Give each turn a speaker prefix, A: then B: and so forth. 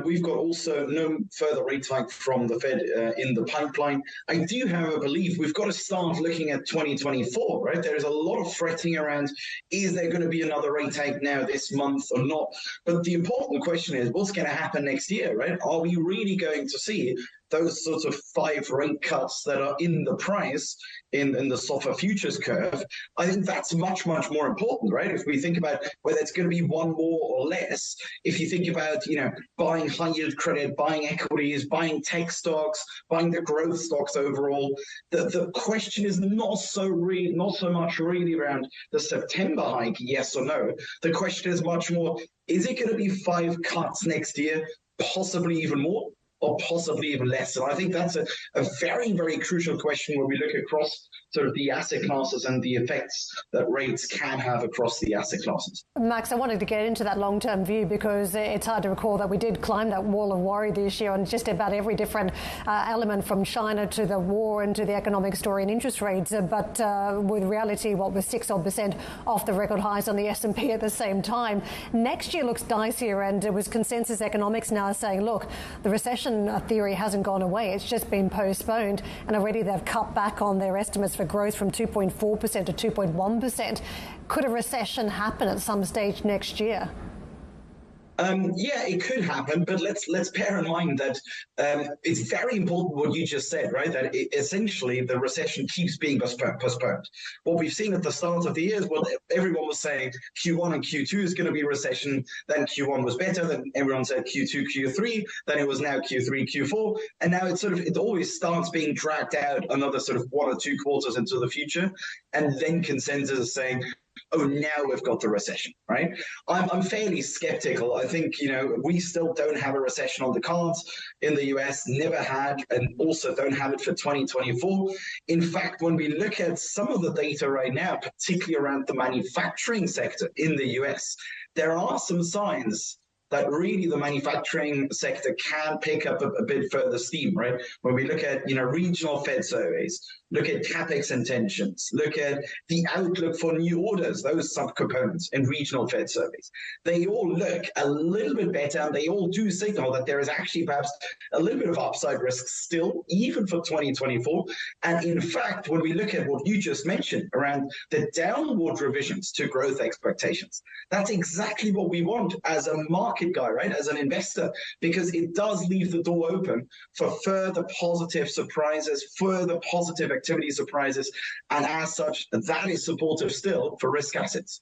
A: We've got also no further rate hike from the Fed in the pipeline. I do, however, believe we've got to start looking at 2024, right? There is a lot of fretting around, is there going to be another rate hike now this month or not? But the important question is, what's going to happen next year, right? Are we really going to see those sorts of 5 rate cuts that are in the price in the SOFR futures curve? I think that's much, much more important, right? If we think about whether it's going to be one more or less, if you think about, buying high yield credit, buying equities, buying tech stocks, buying the growth stocks overall, the question is not so much really around the September hike, yes or no. The question is much more, is it going to be 5 cuts next year, possibly even more, or possibly even less? And I think that's a very, very crucial question when we look across sort of the asset classes and the effects that rates can have across the asset classes.
B: Max, I wanted to get into that long-term view because it's hard to recall that we did climb that wall of worry this year on just about every different element, from China to the war and to the economic story and interest rates. But with reality, what was 6% off the record highs on the S&P at the same time. Next year looks dicier, and it was consensus economics now saying, look, the recession theory hasn't gone away. It's just been postponed, and already they've cut back on their estimates for growth from 2.4% to 2.1%. Could a recession happen at some stage next year?
A: Yeah, it could happen, but let's bear in mind that it's very important what you just said, right? That essentially the recession keeps being postponed. What we've seen at the start of the year is what everyone was saying, Q1 and Q2 is going to be recession, then Q1 was better, then everyone said Q2, Q3, then it was now Q3, Q4, and now it always starts being dragged out another sort of 1 or 2 quarters into the future, and then consensus is saying, oh, now we've got the recession, right? I'm fairly skeptical. I think, we still don't have a recession on the cards in the US, never had, and also don't have it for 2024. In fact, when we look at some of the data right now, particularly around the manufacturing sector in the US, there are some signs that really the manufacturing sector can pick up a bit further steam, right? When we look at, regional Fed surveys, look at capex intentions, look at the outlook for new orders, those subcomponents in regional Fed surveys, they all look a little bit better, and they all do signal that there is actually perhaps a little bit of upside risk still, even for 2024. And in fact, when we look at what you just mentioned around the downward revisions to growth expectations, that's exactly what we want as a market guy, right? As an investor, because it does leave the door open for further positive surprises, further positive activity surprises, and as such, that is supportive still for risk assets.